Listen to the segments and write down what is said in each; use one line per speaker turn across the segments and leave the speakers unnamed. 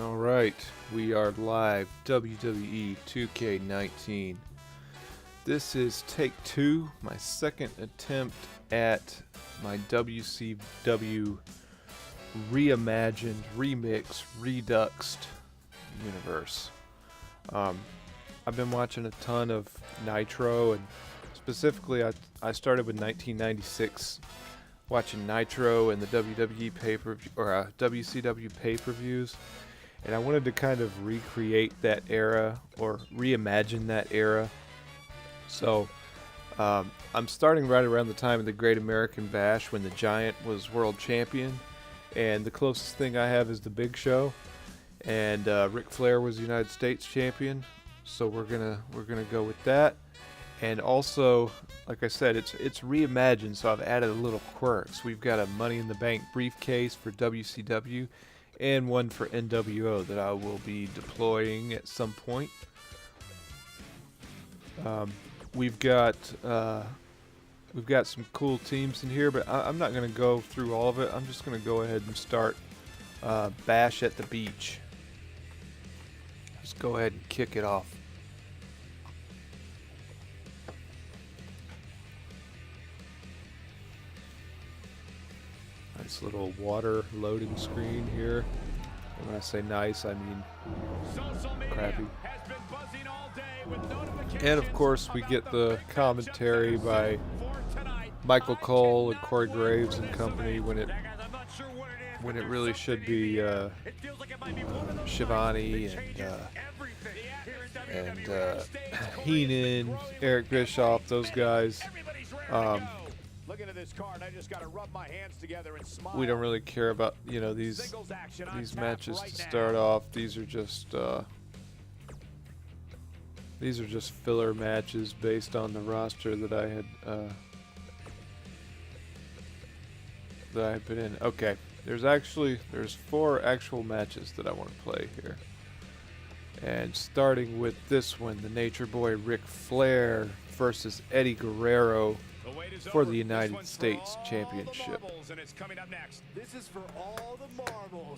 All right, we are live, WWE 2K19. This is take 2, my second attempt at my WCW reimagined, remixed, reduxed universe. I've been watching a ton of Nitro, and specifically I started with 1996, watching Nitro and the WWE pay-per-view, or WCW pay-per-views. And I wanted to kind of recreate that era or reimagine that era. So I'm starting right around the time of the Great American Bash when the Giant was world champion. And the closest thing I have is the Big Show. And Ric Flair was the United States champion. So we're gonna go with that. And also, like I said, it's reimagined, so I've added a little quirks. We've got a Money in the Bank briefcase for WCW. And one for NWO that I will be deploying at some point. We've got some cool teams in here, but I'm not going to go through all of it. I'm just going to go ahead and start Bash at the Beach. Just go ahead and kick it off. Nice little water loading screen here. And when I say nice, I mean crappy. And of course, we get the commentary by Michael Cole and Corey Graves and company when it really should be Shivani and Heenan, Eric Bischoff, those guys. Looking at this card, I just got to rub my hands together and smile. We don't really care about, these matches to start off. These are just filler matches based on the roster that I had put in. Okay, there's 4 actual matches that I want to play here. And starting with this one, the Nature Boy Ric Flair versus Eddie Guerrero for the United States Championship.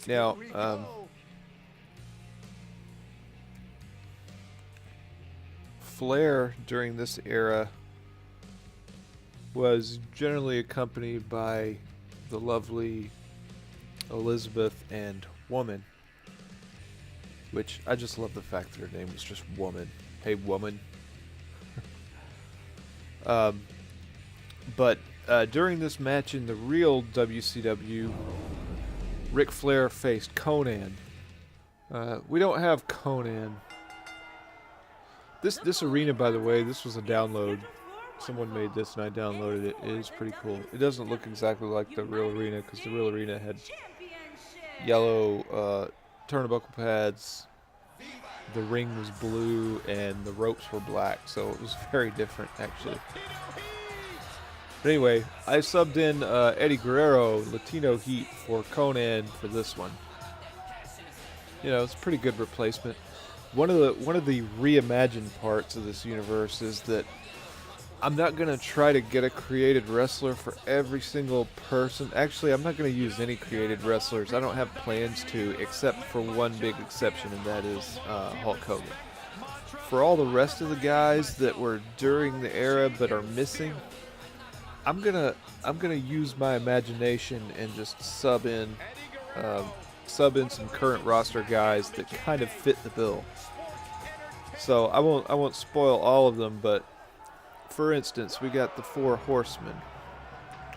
Now, Flair during this era was generally accompanied by the lovely Elizabeth and Woman, which I just love the fact that her name was just Woman. Hey, Woman. But during this match in the real WCW, Ric Flair faced Conan. We don't have Conan. This arena, by the way, this was a download. Someone made this and I downloaded it. It is pretty cool. It doesn't look exactly like the real arena because the real arena had yellow turnbuckle pads. The ring was blue and the ropes were black, so it was very different actually. But anyway, I subbed in Eddie Guerrero, Latino Heat, for Conan for this one. It's a pretty good replacement. One of the reimagined parts of this universe is that I'm not going to try to get a created wrestler for every single person. Actually, I'm not going to use any created wrestlers. I don't have plans to, except for one big exception, and that is Hulk Hogan. For all the rest of the guys that were during the era but are missing, I'm gonna use my imagination and just sub in some current roster guys that kind of fit the bill. So I won't spoil all of them, but for instance, we got the 4 Horsemen,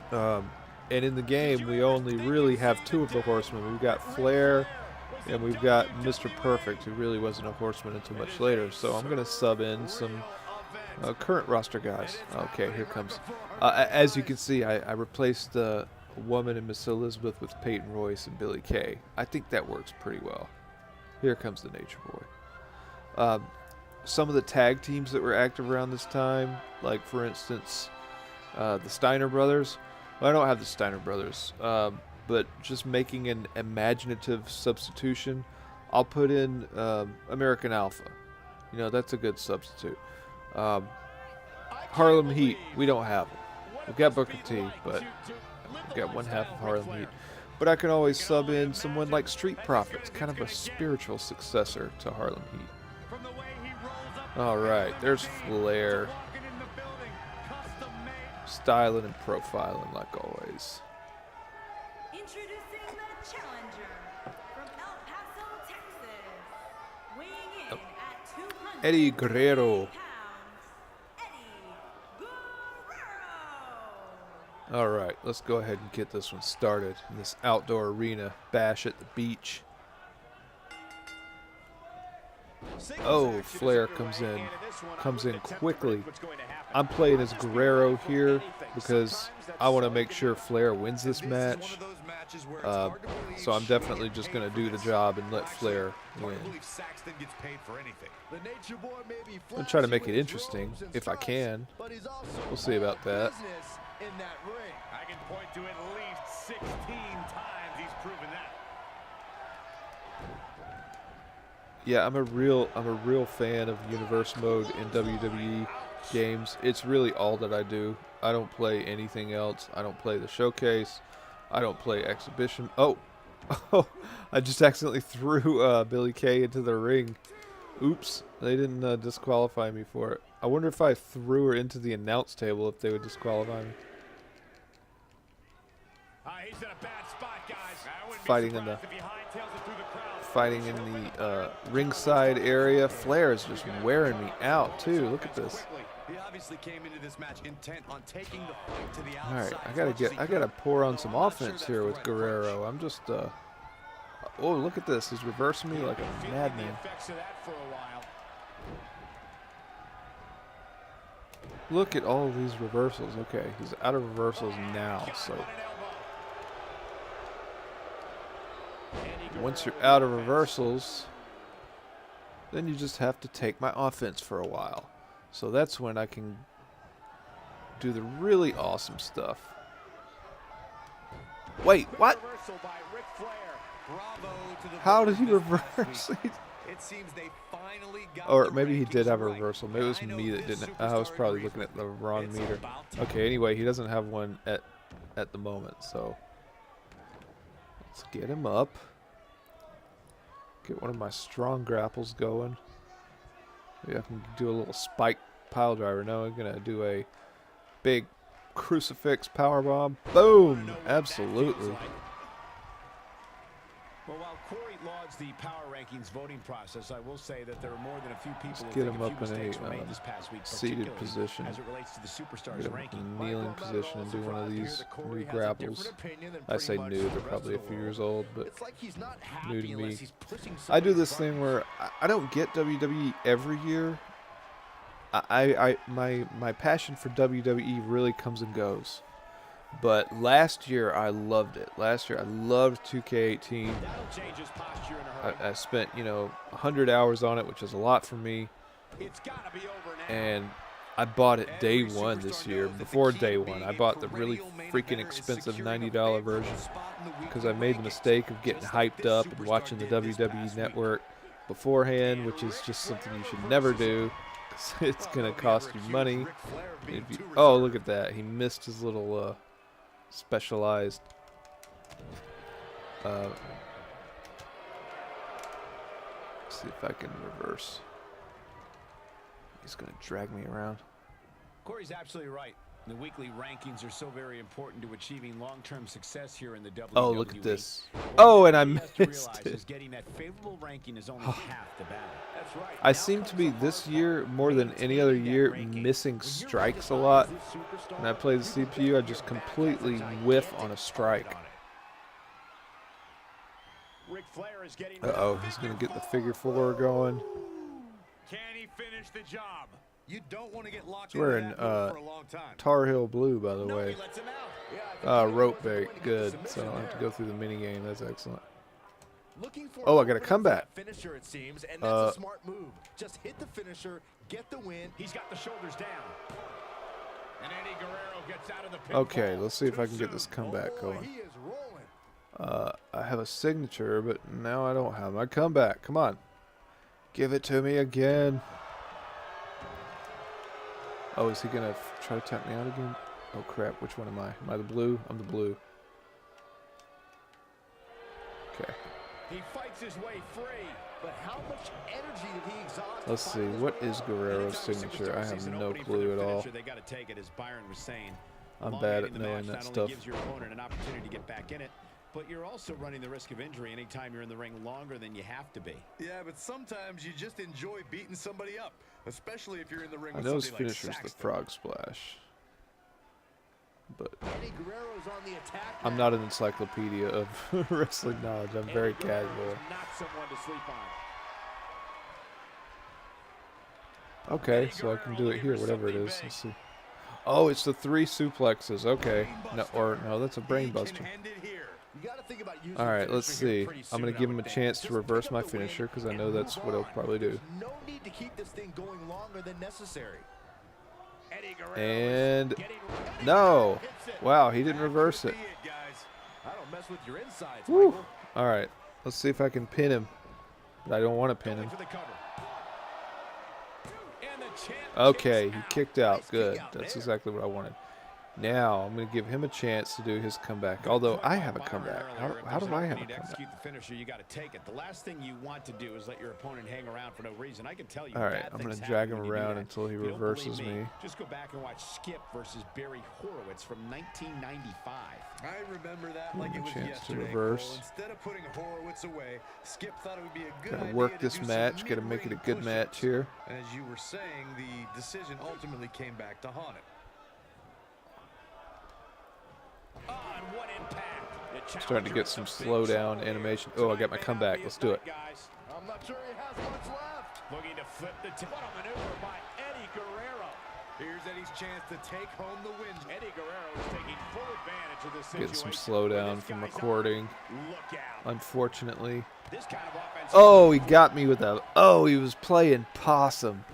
and in the game we only really have 2 of the Horsemen. We've got Flair, and we've got Mr. Perfect, who really wasn't a Horseman until much later. So I'm gonna sub in some current roster guys. Okay, here comes. As you can see, I replaced the Woman and Miss Elizabeth with Peyton Royce and Billy Kay. I think that works pretty well. Here comes the Nature Boy. Some of the tag teams that were active around this time, like for instance, the Steiner Brothers. Well, I don't have the Steiner Brothers, but just making an imaginative substitution, I'll put in American Alpha. That's a good substitute. Harlem Heat, we don't have them. We've got Booker T, but we've got one half of Harlem Heat. But I can always sub in someone like Street Profits, kind of a spiritual successor to Harlem Heat. Alright, there's Flair. Styling and profiling like always.
Introducing the challenger from El Paso, Texas, weighing in at 200
Eddie Guerrero.
pounds, Eddie Guerrero.
Alright, let's go ahead and get this one started in this outdoor arena bash at the beach. Oh, Flair comes in quickly. I'm playing as Guerrero here because I want to make sure Flair wins this match. So I'm definitely just going to do the job and let Flair win. I'm trying to make it interesting if I can. We'll see about that.
I can point to at least 16 times he's proven that.
Yeah, I'm a real fan of universe mode in WWE games. It's really all that I do. I don't play anything else. I don't play the showcase. I don't play exhibition. Oh, I just accidentally threw Billy Kay into the ring. Oops, they didn't disqualify me for it. I wonder if I threw her into the announce table if they would disqualify me.
He's in a bad spot, guys.
Fighting in the ringside area. Flair is just wearing me out too. Look at this.
He obviously came into this match intent on taking the fight to the outside.
All right, I gotta pour on some offense here with Guerrero. I'm just oh, look at this. He's reversing me like a madman. Look at all these reversals. Okay, he's out of reversals now, so once you're out of reversals, then you just have to take my offense for a while. So that's when I can do the really awesome stuff. Wait, what? How did he reverse?
It seems they finally got
Or maybe he did have a reversal. Maybe it was me that didn't. I was probably looking at the wrong meter. Okay, anyway, he doesn't have one at the moment, so let's get him up. Get one of my strong grapples going. Maybe I can do a little spike pile driver. No, I'm gonna do a big crucifix power bomb. Boom! Absolutely.
Well, while Corey lauds the power rankings voting process, I will say that there are more than a few people
Let's
who
get
think
him
a
up
few
in
mistakes
a
were made this past week,
seated
particularly
position.
as it relates to the superstars
Get him
ranking.
in a kneeling position and do one of these new grapples. I say new, they're probably a few years old, but new to me. I do this thing where I don't get WWE every year. My passion for WWE really comes and goes. But last year I loved it. Last year I loved 2K18. I spent 100 hours on it, which is a lot for me. And I bought it day one this year. Before day one, I bought the really freaking expensive $90 version because I made the mistake of getting hyped up and watching the WWE Network beforehand, which is just something you should never do. It's gonna cost you money. Oh, look at that! He missed his little specialized. Let's see if I can reverse. He's gonna drag me around.
Corey's absolutely right. The weekly rankings are so very important to achieving long-term success here in the WWE.
Oh, look at this. Oh, and I missed it.
Getting that favorable ranking is only half the battle. That's right.
I seem to be this year more than any other year missing strikes a lot. When I play the CPU, I just completely whiff on a strike. Uh-oh, he's going to get the figure four going.
Can he finish the job? You don't want to get locked
He's wearing Tarheel blue, by the way. Rope bait, good. So I don't have to go through the mini game. That's excellent. Oh, I got a comeback.
Finisher, it seems, and that's a smart move. Just hit the finisher, get the win. He's got the shoulders down. And Eddie Guerrero gets out of the pinfall.
Okay, let's see if I can get this comeback going. I have a signature, but now I don't have my comeback. Come on. Give it to me again. Oh, is he going to try to tap me out again? Oh, crap. Which one am I? Am I the blue? I'm the blue. Okay.
He fights his way free, but how much energy did he exhaust?
Let's see. What is Guerrero's signature? I have no clue at all.
They got to take it, as Byron was saying.
I'm bad at knowing that
not
stuff.
only gives your opponent an opportunity to get back in it, but you're also running the risk of injury anytime you're in the ring longer than you have to be.
Yeah, but sometimes you just enjoy beating somebody up, especially if you're in the ring
I
with
know his
somebody like
finisher's the
Saxton.
frog splash, but
Eddie Guerrero's on the attack.
I'm not an encyclopedia of wrestling knowledge. I'm very casual.
Not someone to sleep on.
Okay, so I can do it here, whatever it is. Let's see. Oh, it's the 3 suplexes. Okay. No, that's a brain buster. All right, let's see. I'm going to give him a chance to reverse my finisher because I know that's what he'll probably do.
No need to keep this thing going longer than necessary.
And no. Wow, he didn't reverse it.
I don't mess with your insides,
Woo.
Michael.
All right, let's see if I can pin him. But I don't want to pin him.
For the cover. And the champ
Okay,
kicks
he
out.
kicked out.
Nice
Good.
kick out
That's
there.
exactly what I wanted. Now, I'm going to give him a chance to do his comeback. Although, I have a comeback. How do I have a comeback?
Execute the finisher, you got to take it. The last thing you want to do is let your opponent hang around for no reason. I can tell you.
All right,
bad
I'm going
things
to drag
happen
him
when you do
around
that.
until he
If you don't
reverses
believe
me.
Just go back and watch Skip versus Barry Horowitz from 1995.
I remember that like it was
Chance to
yesterday.
reverse.
Cole. Instead of putting Horowitz away, Skip thought it would be a good
Gotta
idea
work
to
this
do some
match. Gotta make it a
mid-ring
good match
push-ups.
here.
And as you were saying, the decision ultimately came back to haunt it.
On one impact. The
Starting to get some slow down animation. Oh, I got my comeback. Let's do it.
Guys.
I'm not sure he has much left.
Looking to flip the tip. What a maneuver by Eddie Guerrero.
Here's Eddie's chance to take home the win.
Eddie Guerrero is taking full advantage of this
Getting
situation.
some slowdown
This
from
guy's
recording.
on. Look out.
Unfortunately.
This kind of offense.
Oh, he got me with a. Oh, he was playing possum.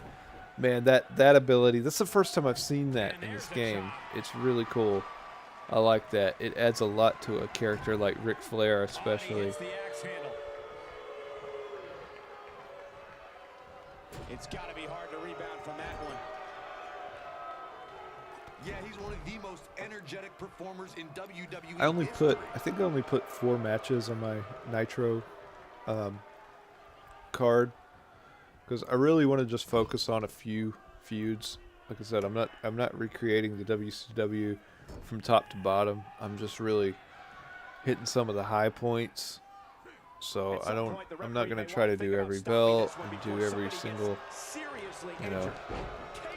Man, that ability. That's the first time I've seen that in this game. It's really cool. I like that. It adds a lot to a character like Ric Flair, especially.
It's the axe handle. It's got to be hard to rebound from that one.
Yeah, he's one of the most energetic performers in WWE.
I think I only put 4 matches on my Nitro card because I really want to just focus on a few feuds. Like I said, I'm not recreating the WCW from top to bottom. I'm just really hitting some of the high points. So I'm not going to try to do every belt and do every single,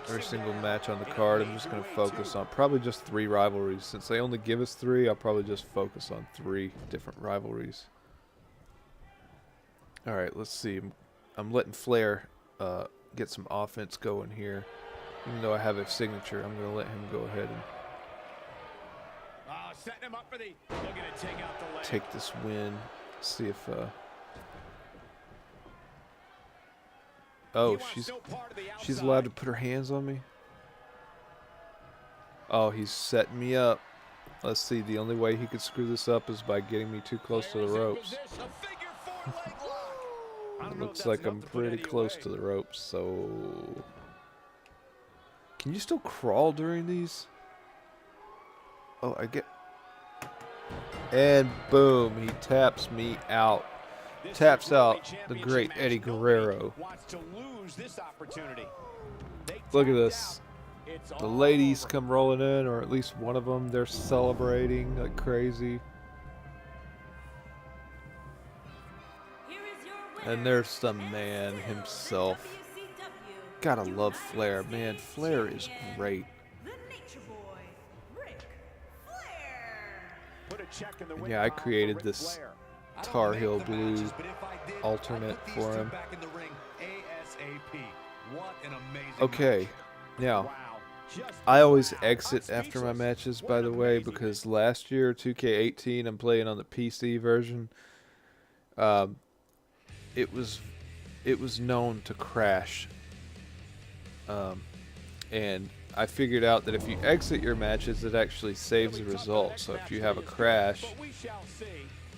every single match on the card. I'm just going to focus on probably just 3 rivalries. Since they only give us 3, I'll probably just focus on 3 different rivalries. All right, let's see. I'm letting Flair get some offense going here. Even though I have a signature, I'm going to let him go ahead and
Setting him up for the. Looking to take out the leg.
take this win. See if oh, she's allowed to put her hands on me. Oh, he's setting me up. Let's see. The only way he could screw this up is by getting me too close to the ropes. It looks like I'm pretty close to the ropes, so can you still crawl during these? Oh, I get. And boom, he taps me out. Taps out the great Eddie Guerrero. Look at this. The ladies come rolling in, or at least one of them. They're celebrating like crazy. And there's the man himself. Gotta love Flair, man. Flair is great. And yeah, I created this Tarheel blue alternate for him. Okay, now I always exit after my matches, by the way, because last year 2K18 I'm playing on the PC version. It was known to crash, and I figured out that if you exit your matches, it actually saves the result. So if you have a crash,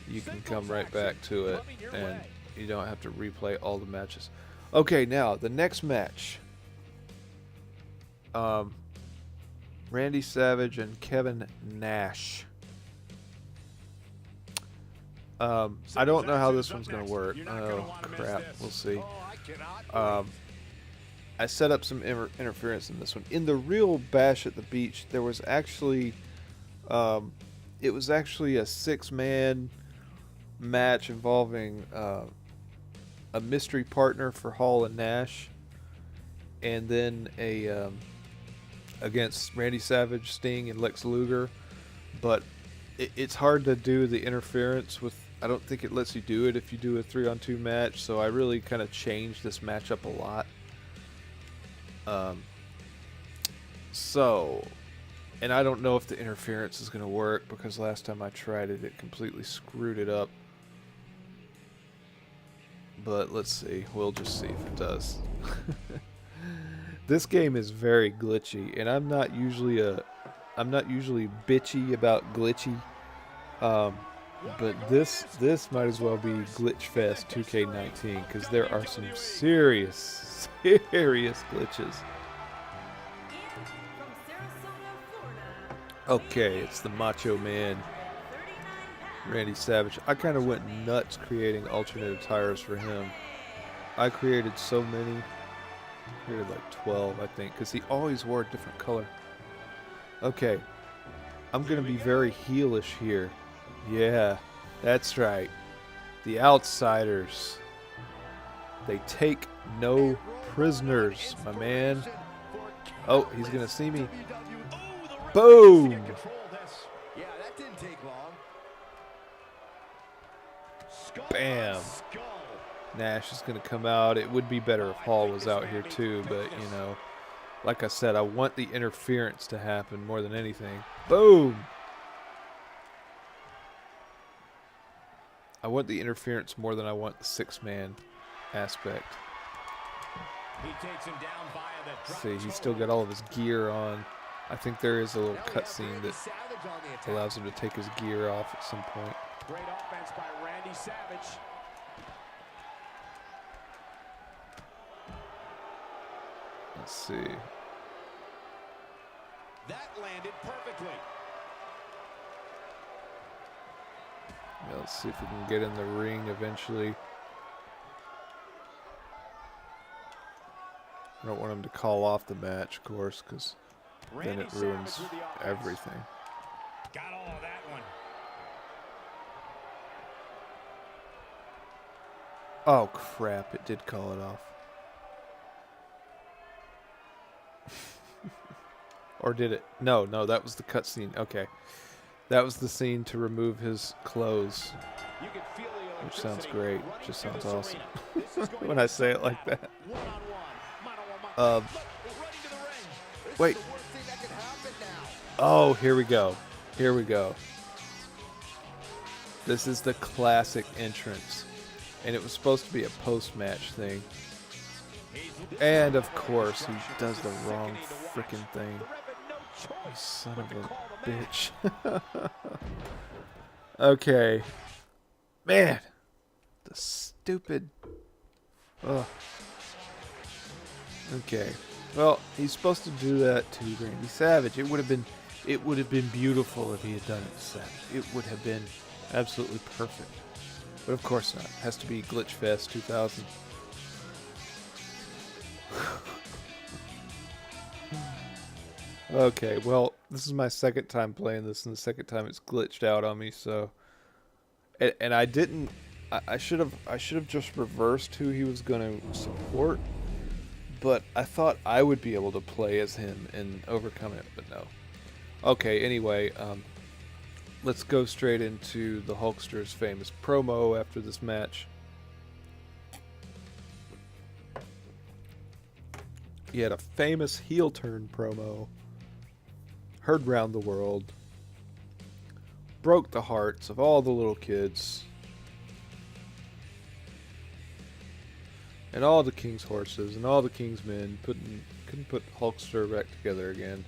you can come right back to it, and you don't have to replay all the matches. Okay, now the next match. Randy Savage and Kevin Nash. I don't know how this one's gonna work. Oh crap, we'll see. I set up some interference in this one. In the real Bash at the Beach, there was actually, it was actually a 6-man match involving a mystery partner for Hall and Nash, and then a against Randy Savage, Sting, and Lex Luger. But it's hard to do the interference with. I don't think it lets you do it if you do a 3-on-2 match. So I really kind of changed this matchup a lot. And I don't know if the interference is going to work because last time I tried it, it completely screwed it up. But let's see. We'll just see if it does. This game is very glitchy, and I'm not usually bitchy about glitchy. But this might as well be Glitch Fest 2K19 because there are some serious glitches. Okay, it's the Macho Man, Randy Savage. I kind of went nuts creating alternate attires for him. I created so many. I created like 12, I think, because he always wore a different color. Okay, I'm going to be very heelish here. Yeah, that's right. The Outsiders. They take no prisoners, my man. Oh, he's going to see me. Boom!
Yeah, that didn't take long.
Bam. Nash is going to come out. It would be better if Hall was out here too, but, you know, like I said, I want the interference to happen more than anything. Boom! I want the interference more than I want the 6-man aspect.
He takes him down via the drop.
See, he's still got all of his gear on. I think there is a little cutscene that allows him to take his gear off at some point.
Great offense by Randy Savage.
Let's see.
That landed perfectly.
Yeah, let's see if we can get in the ring eventually. I don't want him to call off the match, of course, because then it ruins everything.
Got all of that one.
Oh, crap. It did call it off. Or did it? No, that was the cutscene. Okay. That was the scene to remove his clothes, which sounds great. Just sounds awesome when I say it like that. Wait. Oh, here we go. Here we go. This is the classic entrance. And it was supposed to be a post-match thing. And, of course, he does the wrong frickin' thing. You son of a bitch. Okay. Man. The stupid... Ugh. Okay. Well, he's supposed to do that to Randy Savage. It would have been beautiful if he had done it to Savage. It would have been absolutely perfect. But of course not. It has to be Glitch Fest 2000. Okay, well, this is my second time playing this, and the second time it's glitched out on me. So, and I didn't. I should have just reversed who he was going to support. But I thought I would be able to play as him and overcome it, but no. Okay, anyway, let's go straight into the Hulkster's famous promo after this match. He had a famous heel turn promo. Heard round the world. Broke the hearts of all the little kids. And all the King's horses and all the King's men couldn't put Hulkster back together again.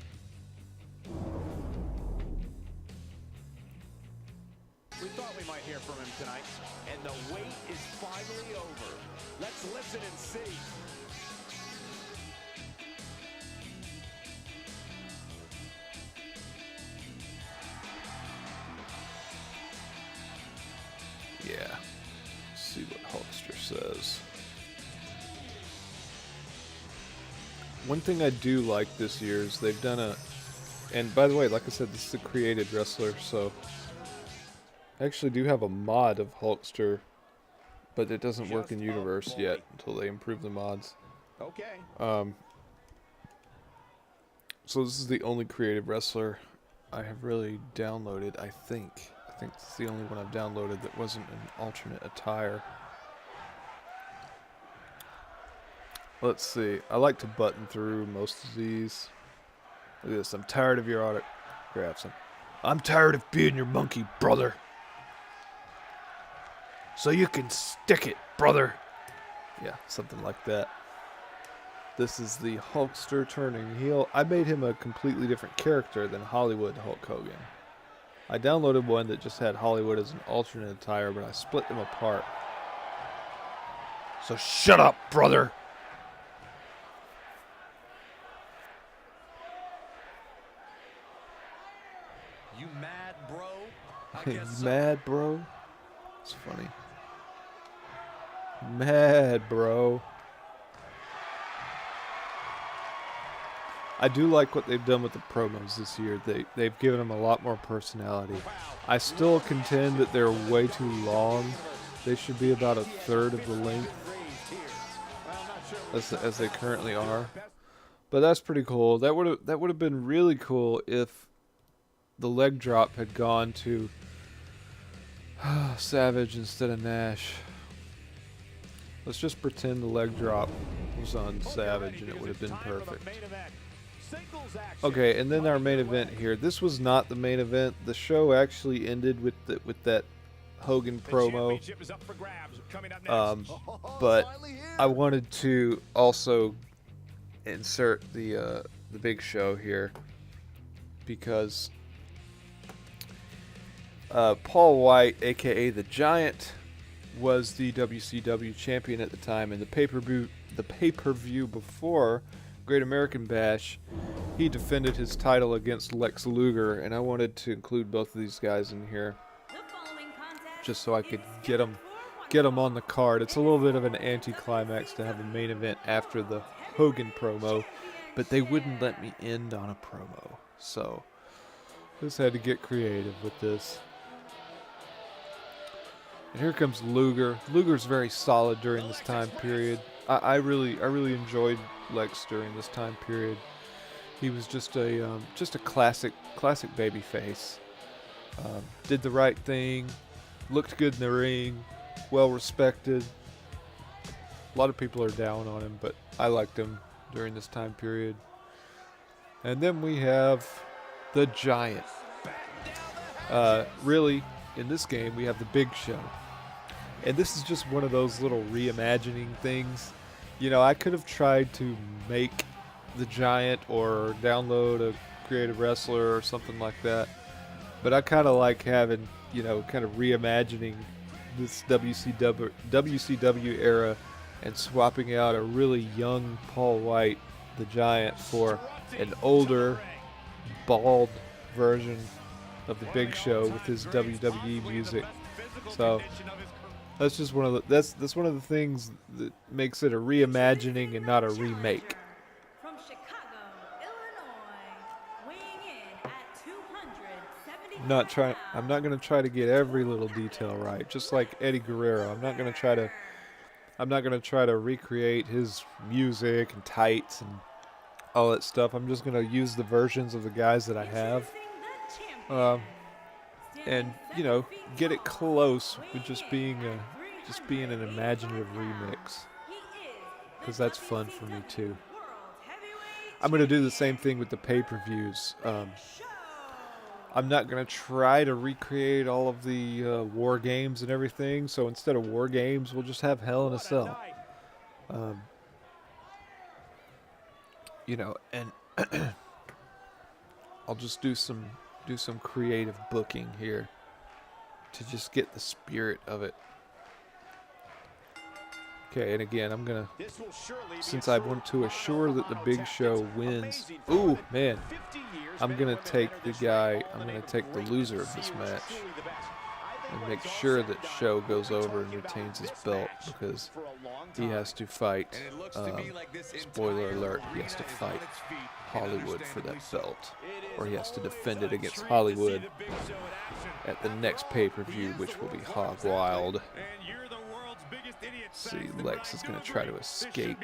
We thought we might hear from him tonight, and the wait is finally over. Let's listen and see.
is. One thing I do like this year is they've done a, and by the way, like I said, this is a created wrestler, so I actually do have a mod of Hulkster, but it doesn't work in Universe yet until they improve the mods.
Okay.
So this is the only creative wrestler I have really downloaded, I think. I think it's the only one I've downloaded that wasn't an alternate attire. Let's see. I like to button through most of these. Look at this. I'm tired of your autographs. I'm tired of being your monkey, brother. So you can stick it, brother. Yeah, something like that. This is the Hulkster turning heel. I made him a completely different character than Hollywood Hulk Hogan. I downloaded one that just had Hollywood as an alternate attire, but I split them apart. So shut up, brother.
You mad, bro?
You mad, bro? It's funny. Mad, bro. I do like what they've done with the promos this year. They've given them a lot more personality. I still contend that they're way too long. They should be about a third of the length as they currently are. But that's pretty cool. That would have been really cool if the leg drop had gone to Savage instead of Nash. Let's just pretend the leg drop was on Savage and it would have been perfect. Okay, and then our main event here. This was not the main event. The show actually ended with that Hogan promo. But I wanted to also insert the Big Show here because Paul White, aka the Giant, was the WCW champion at the time, and the pay-per-view before Great American Bash, he defended his title against Lex Luger, and I wanted to include both of these guys in here just so I could get them on the card. It's a little bit of an anticlimax to have a main event after the Hogan promo, but they wouldn't let me end on a promo, so just had to get creative with this. And here comes Luger. Luger's very solid during this time period. I really enjoyed Lex during this time period. He was just a classic baby face. Did the right thing, looked good in the ring, well respected. A lot of people are down on him, but I liked him during this time period. And then we have the Giant. Really, in this game, we have the Big Show. And this is just one of those little reimagining things. You know, I could have tried to make the Giant or download a creative wrestler or something like that. But I kind of like having, you know, kind of reimagining this WCW era and swapping out a really young Paul White, the Giant, for an older, bald version of the Big Show with his WWE music. So that's just one of the that's one of the things that makes it a reimagining and not a remake.
From Chicago, Illinois, weighing in at 275
I'm not going to try to get every little detail right, just like Eddie Guerrero. I'm not going to try to recreate his music and tights and all that stuff. I'm just going to use the versions of the guys that I have. And you know, get it close with just being an imaginative remix, because that's fun for me too. I'm gonna do the same thing with the pay-per-views. I'm not gonna try to recreate all of the War Games and everything. So instead of War Games, we'll just have Hell in a Cell. You know, and I'll just do some creative booking here to just get the spirit of it. Okay, and again, I'm gonna, since I want to assure that the Big Show wins. Ooh, man, I'm gonna take the loser of this match. and make sure that Show goes over and retains his belt, because he has to fight, spoiler alert, he has to fight Hollywood for that belt, or he has to defend it against Hollywood at the next pay-per-view, which will be Hog Wild. See, Lex is going to try to escape.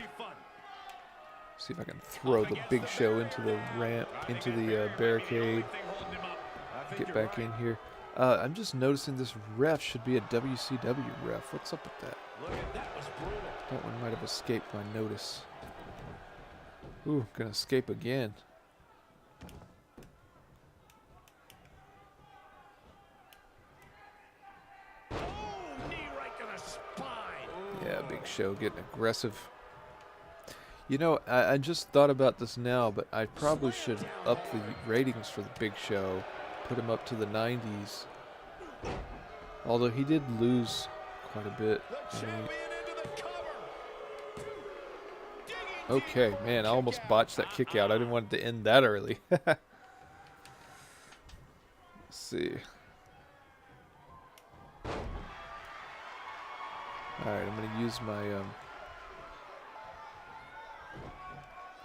See if I can throw the Big Show into the ramp, into the barricade. Get back in here. I'm just noticing this ref should be a WCW ref. What's up with that? That one might have escaped my notice. Ooh, gonna escape again. Yeah, Big Show getting aggressive. You know, I just thought about this now, but I probably should up the ratings for the Big Show. Put him up to the 90s. Although he did lose quite a bit. Okay, man, I almost botched that kick out. I didn't want it to end that early. Let's see. Alright, I'm going to use my...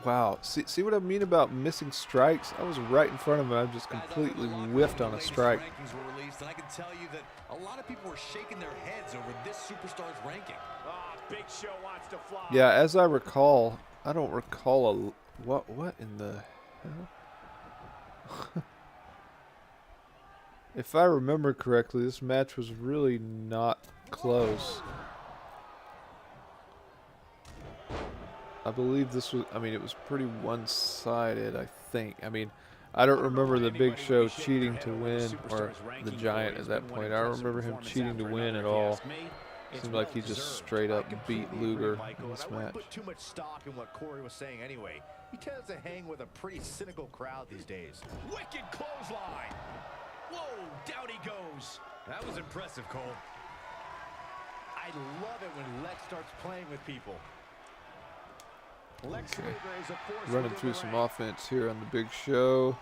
Wow, see what I mean about missing strikes? I was right in front of him. I just completely whiffed on a strike.
And I can tell you that a lot of people were shaking their heads over this superstar's ranking.
Big Show wants to fly.
Yeah, as I recall, I don't recall a... What in the hell? If I remember correctly, this match was really not close. I believe this was, I mean, it was pretty one-sided, I think. I mean, I don't remember the Big Show cheating to win, or the Giant at that point. I don't remember him cheating to win at all. Seemed like he just straight up beat Luger in this match.
Put too much stock in what Corey was saying anyway. He tends to hang with a pretty cynical crowd these days.
Wicked clothesline. Whoa, down he goes. That was impressive, Cole.
I love it when Lex starts playing with people.
Okay. Running through some offense here on the Big Show.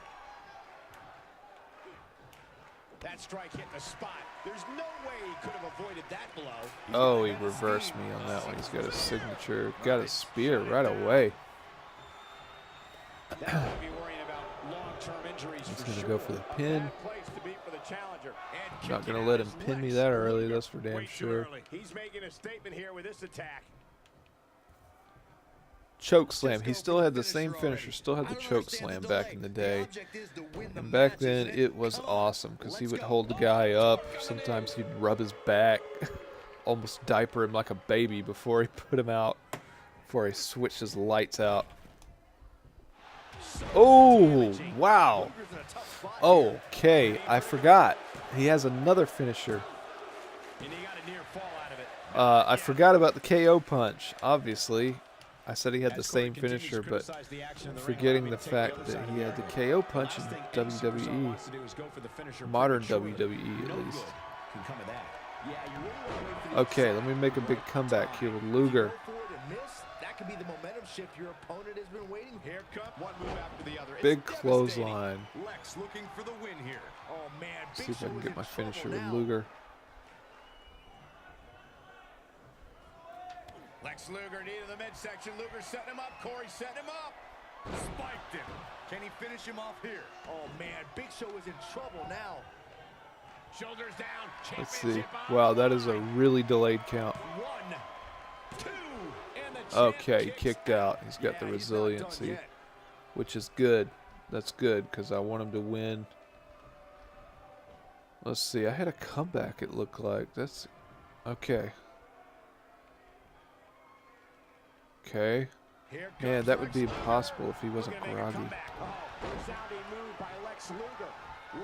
That strike hit the spot. There's no way he could have avoided that blow.
Oh, he reversed me on that one. He's got a signature. Got a spear right away. He's going to go for the pin. Not going to let him pin me that early, that's for damn sure.
He's making a statement here with this attack.
Choke slam. He still had the same finisher, still had the choke slam back in the day. And back then it was awesome because he would hold the guy up. Sometimes he'd rub his back, almost diaper him like a baby before he put him out, before he switched his lights out. Oh, wow. Okay, I forgot. He has another finisher. I forgot about the KO punch, obviously. I said he had the same finisher, but forgetting the fact that he had the KO punch in WWE, modern WWE at least. Okay, let me make a big comeback here with Luger. Big clothesline. See if I can get my finisher with Luger.
Lex Luger needed the midsection. Luger setting him up. Corey setting him up. Spiked him.
Can he finish him off here?
Oh, man. Big Show is in trouble now. Shoulders down.
Let's see. Wow, that is a really delayed count.
1, 2, and the
okay, he kicked out. He's got the resiliency, which is good. That's good because I want him to win. Let's see. I had a comeback, it looked like. That's okay. Okay. Man, that would be impossible if he wasn't groggy.
Sounding move by Lex Luger.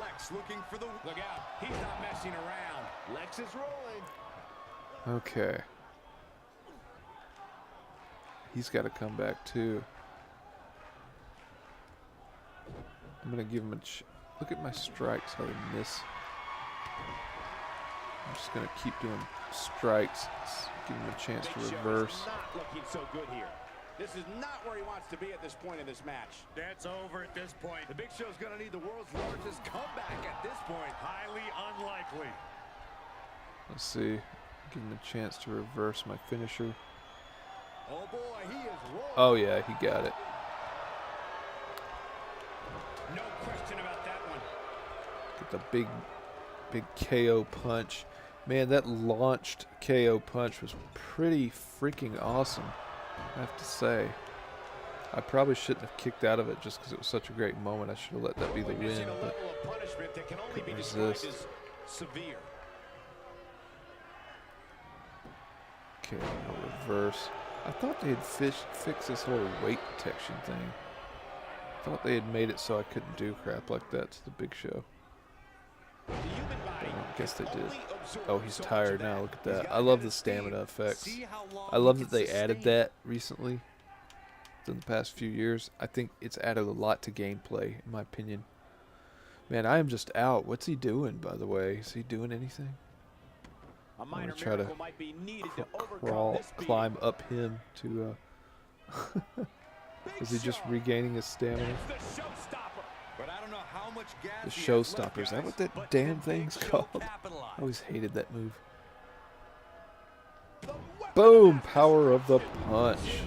Lex looking for the... Look out. He's not messing around. Lex is rolling.
Okay. He's got to come back too. I'm going to give him a... Look at my strikes, how they miss. I'm just going to keep doing strikes. Give him a chance to reverse.
Not looking so good here. This is not where he wants to be at this point in this match.
That's over at this point.
The Big Show's going to need the world's largest comeback at this point.
Highly unlikely.
Let's see. Give him a chance to reverse my finisher.
Oh boy, he is rolling.
Oh yeah, he got it.
No question about that one.
Get the big KO punch. Man, that launched KO punch was pretty freaking awesome, I have to say. I probably shouldn't have kicked out of it just because it was such a great moment. I should have let that be the win, but couldn't resist.
Severe.
Okay, now reverse. I thought they had fixed this whole weight protection thing. I thought they had made it so I couldn't do crap like that to the Big Show. But I guess they did. Oh, he's tired now. Look at that. I love the stamina effects. I love that they added that recently. In the past few years. I think it's added a lot to gameplay, in my opinion. Man, I am just out. What's he doing, by the way? Is he doing anything? I'm going to try to climb up him to... Is he just regaining his stamina? The Showstopper. Is that what that damn thing's called? I always hated that move. Boom! Power of the punch.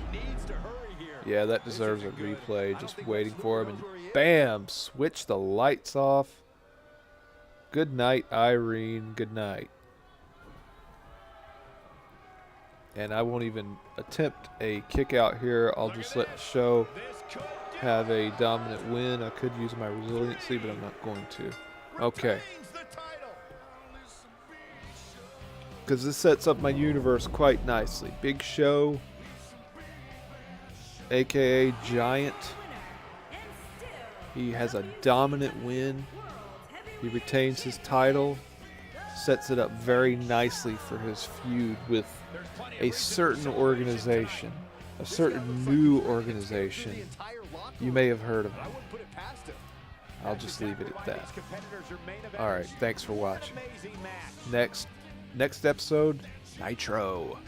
Yeah, that deserves a replay. Just waiting for him. And bam! Switch the lights off. Good night, Irene. Good night. And I won't even attempt a kick out here. I'll just let the show have a dominant win. I could use my resiliency, but I'm not going to. Okay. Because this sets up my universe quite nicely. Big Show, aka Giant. He has a dominant win. He retains his title. Sets it up very nicely for his feud with a certain organization. A certain new organization. You may have heard of him. I'll just leave it at that. Alright, thanks for watching. Next episode, Nitro.